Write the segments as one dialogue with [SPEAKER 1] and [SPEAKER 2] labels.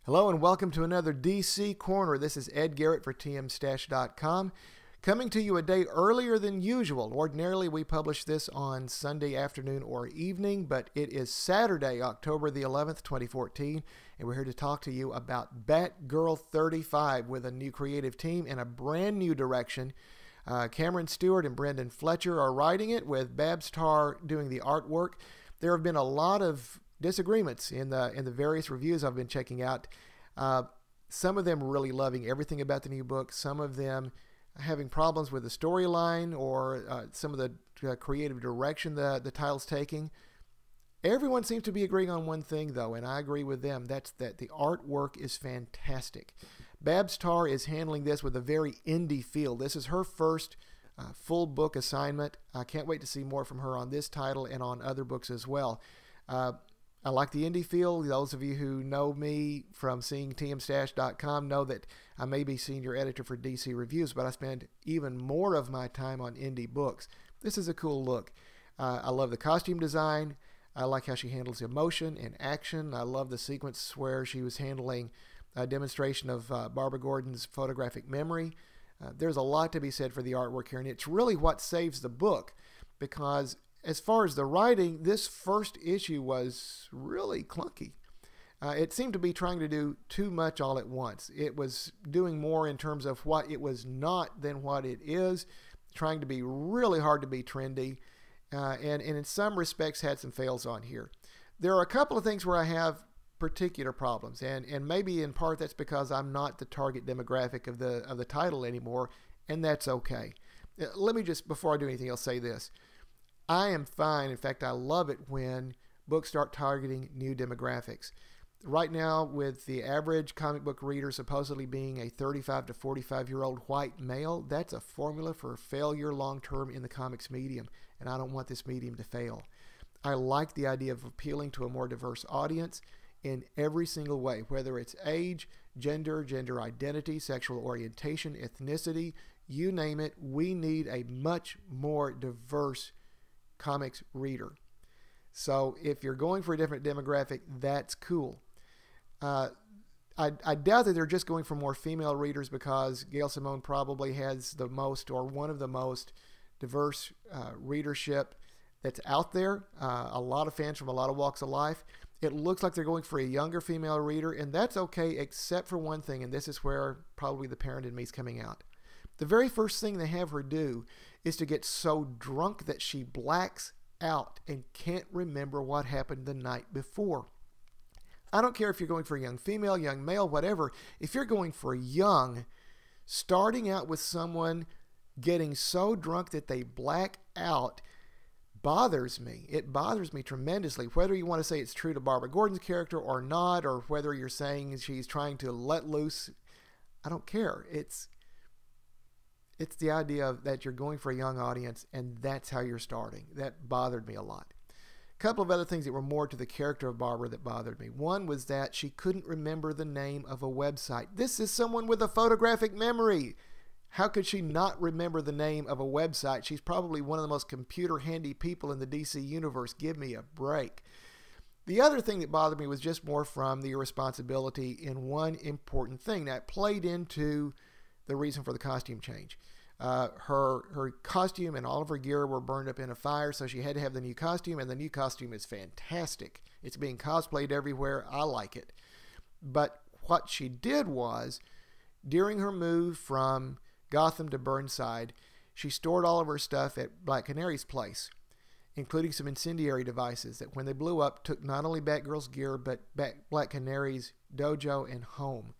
[SPEAKER 1] Hello and welcome to another DC Corner. This is Ed Garrett for TMStash.com, coming to you a day earlier than usual. Ordinarily, we publish this on Sunday afternoon or evening, but it is Saturday, October the 11th, 2014, and we're here to talk to you about Batgirl 35 with a new creative team and a brand new direction. Cameron Stewart and Brendan Fletcher are writing it, with Babs Tarr doing the artwork. There have been a lot of disagreements in the various reviews I've been checking out. Some of them really loving everything about the new book. Some of them having problems with the storyline or some of the creative direction the title's taking. Everyone seems to be agreeing on one thing, though, and I agree with them. That's that the artwork is fantastic. Babs Tarr is handling this with a very indie feel. This is her first full book assignment. I can't wait to see more from her on this title and on other books as well. I like the indie feel. Those of you who know me from seeing TMStash.com know that I may be senior editor for DC Reviews, but I spend even more of my time on indie books. This is a cool look. I love the costume design. I like how she handles emotion and action. I love the sequence where she was handling a demonstration of Barbara Gordon's photographic memory. There's a lot to be said for the artwork here, and it's really what saves the book, because as far as the writing, this first issue was really clunky. It seemed to be trying to do too much all at once. It was doing more in terms of what it was not than what it is, trying to be really hard to be trendy, and in some respects had some fails on here. There are a couple of things where I have particular problems, and maybe in part that's because I'm not the target demographic of the title anymore, and that's okay. Let me just, before I do anything else, say this. I am fine. In fact, I love it when books start targeting new demographics. Right now, with the average comic book reader supposedly being a 35 to 45-year-old white male, that's a formula for failure long-term in the comics medium, and I don't want this medium to fail. I like the idea of appealing to a more diverse audience in every single way, whether it's age, gender identity, sexual orientation, ethnicity, you name it. We need a much more diverse comics reader. So if you're going for a different demographic, that's cool. I doubt that they're just going for more female readers, because Gail Simone probably has the most, or one of the most diverse readership that's out there. A lot of fans from a lot of walks of life. It looks like they're going for a younger female reader, and that's okay, except for one thing, and this is where probably the parent in me is coming out. The very first thing they have her do is to get so drunk that she blacks out and can't remember what happened the night before. I don't care if you're going for a young female, young male, whatever. If you're going for young, starting out with someone getting so drunk that they black out bothers me. It bothers me tremendously. Whether you want to say it's true to Barbara Gordon's character or not, or whether you're saying she's trying to let loose, I don't care. It's the idea of that you're going for a young audience, and that's how you're starting. That bothered me a lot. A couple of other things that were more to the character of Barbara that bothered me. One was that she couldn't remember the name of a website. This is someone with a photographic memory. How could she not remember the name of a website? She's probably one of the most computer handy people in the DC universe. Give me a break. The other thing that bothered me was just more from the irresponsibility in one important thing that played into the reason for the costume change. Her costume and all of her gear were burned up in a fire, so she had to have the new costume, and the new costume is fantastic. It's being cosplayed everywhere. I like it. But what she did was, during her move from Gotham to Burnside, she stored all of her stuff at Black Canary's place, including some incendiary devices that, when they blew up, took not only Batgirl's gear, but Black Canary's dojo and home.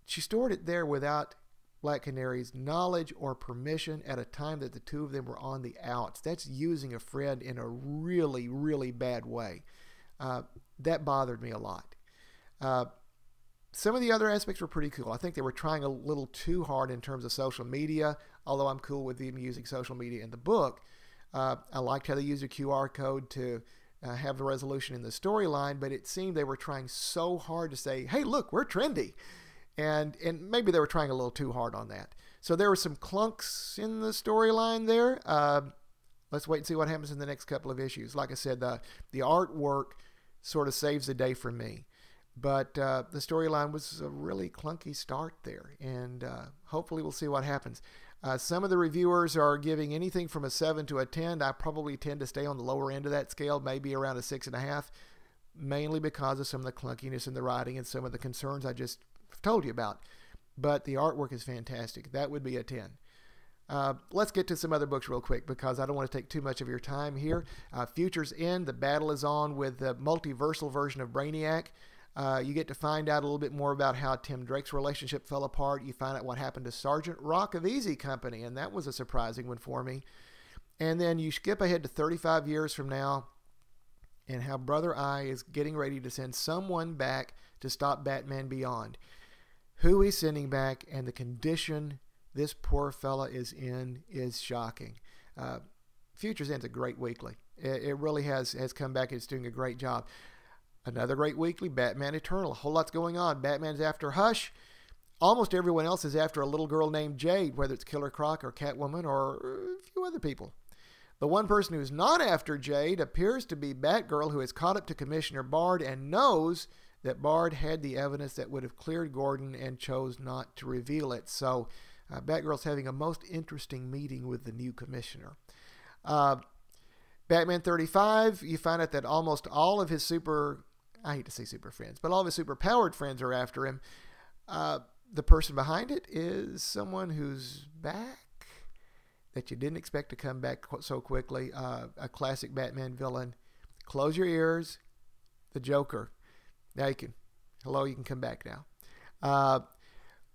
[SPEAKER 1] She stored it there without Black Canary's knowledge or permission at a time that the two of them were on the outs. That's using a friend in a really, really bad way. That bothered me a lot. Some of the other aspects were pretty cool. I think they were trying a little too hard in terms of social media, although I'm cool with them using social media in the book. I liked how they used a QR code to have the resolution in the storyline, but it seemed they were trying so hard to say, hey, look, we're trendy. And maybe they were trying a little too hard on that. So there were some clunks in the storyline there. Let's wait and see what happens in the next couple of issues. Like I said, the artwork sort of saves the day for me. But the storyline was a really clunky start there, and hopefully we'll see what happens. Some of the reviewers are giving anything from a 7 to a 10. I probably tend to stay on the lower end of that scale, maybe around a 6.5, mainly because of some of the clunkiness in the writing and some of the concerns I just told you about. But the artwork is fantastic. That would be a 10. Let's get to some other books real quick because I don't want to take too much of your time here. Future's End, the battle is on with the multiversal version of Brainiac. You get to find out a little bit more about how Tim Drake's relationship fell apart. You find out what happened to Sergeant Rock of Easy Company, and that was a surprising one for me. And then you skip ahead to 35 years from now and how Brother Eye is getting ready to send someone back to stop Batman Beyond. Who he's sending back and the condition this poor fella is in is shocking. Future's End's a great weekly. It really has come back and it's doing a great job. Another great weekly, Batman Eternal. A whole lot's going on. Batman's after Hush. Almost everyone else is after a little girl named Jade, whether it's Killer Croc or Catwoman or a few other people. The one person who's not after Jade appears to be Batgirl, who has caught up to Commissioner Bard and knows that Bard had the evidence that would have cleared Gordon and chose not to reveal it. So Batgirl's having a most interesting meeting with the new commissioner. Batman 35, you find out that almost all of his I hate to say super friends, but all of his super powered friends are after him. The person behind it is someone who's back that you didn't expect to come back so quickly. A classic Batman villain. Close your ears. The Joker. Now you can come back now.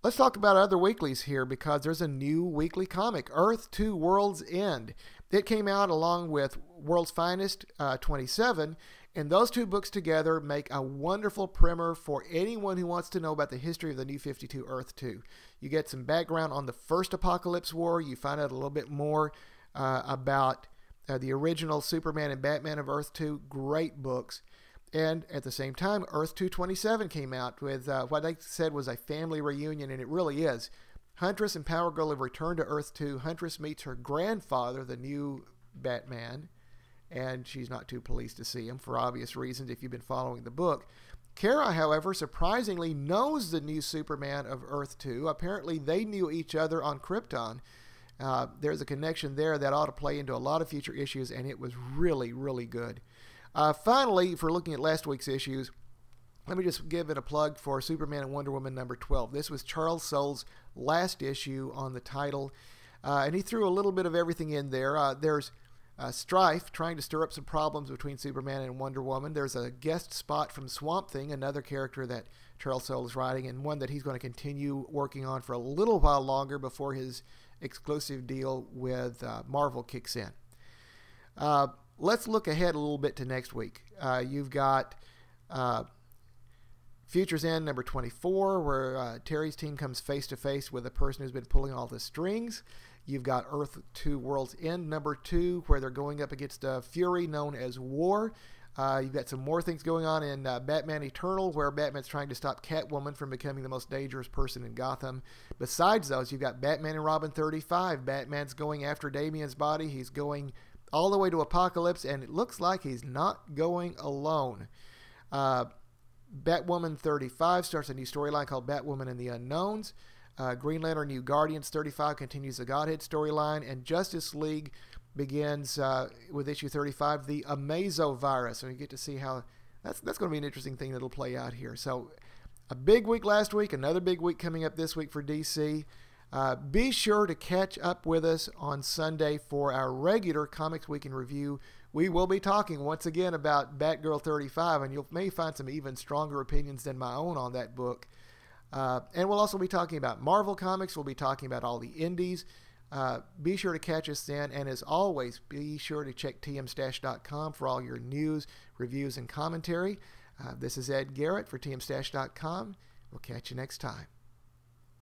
[SPEAKER 1] Let's talk about other weeklies here because there's a new weekly comic, Earth 2 World's End. It came out along with World's Finest 27, and those two books together make a wonderful primer for anyone who wants to know about the history of the New 52 Earth 2. You get some background on the first Apocalypse War. You find out a little bit more about the original Superman and Batman of Earth 2. Great books. And at the same time, Earth 227 came out with what they said was a family reunion, and it really is. Huntress and Power Girl have returned to Earth 2. Huntress meets her grandfather, the new Batman, and she's not too pleased to see him for obvious reasons if you've been following the book. Kara, however, surprisingly knows the new Superman of Earth 2. Apparently, they knew each other on Krypton. There's a connection there that ought to play into a lot of future issues, and it was really, really good. Finally, if we're looking at last week's issues, let me just give it a plug for Superman and Wonder Woman number 12. This was Charles Soule's last issue on the title, and he threw a little bit of everything in there. There's strife, trying to stir up some problems between Superman and Wonder Woman. There's a guest spot from Swamp Thing, another character that Charles Soule is writing, and one that he's going to continue working on for a little while longer before his exclusive deal with Marvel kicks in. Let's look ahead a little bit to next week. You've got Future's End number 24, where Terry's team comes face to face with a person who's been pulling all the strings. You've got Earth 2 World's End number 2, where they're going up against a Fury known as War. You've got some more things going on in Batman Eternal, where Batman's trying to stop Catwoman from becoming the most dangerous person in Gotham. Besides those, you've got Batman and Robin 35. Batman's going after Damian's body. He's going all the way to Apocalypse, and it looks like he's not going alone. Batwoman 35 starts a new storyline called Batwoman and the Unknowns. Green Lantern New Guardians 35 continues the Godhead storyline, and Justice League begins with issue 35, the Amazo virus. So you get to see how that's going to be an interesting thing that'll play out here. So a big week last week, another big week coming up this week for DC. Be sure to catch up with us on Sunday for our regular Comics Week in Review. We will be talking once again about Batgirl 35, and you may find some even stronger opinions than my own on that book. And we'll also be talking about Marvel Comics. We'll be talking about all the indies. Be sure to catch us then. And as always, be sure to check tmstash.com for all your news, reviews, and commentary. This is Ed Garrett for tmstash.com. We'll catch you next time.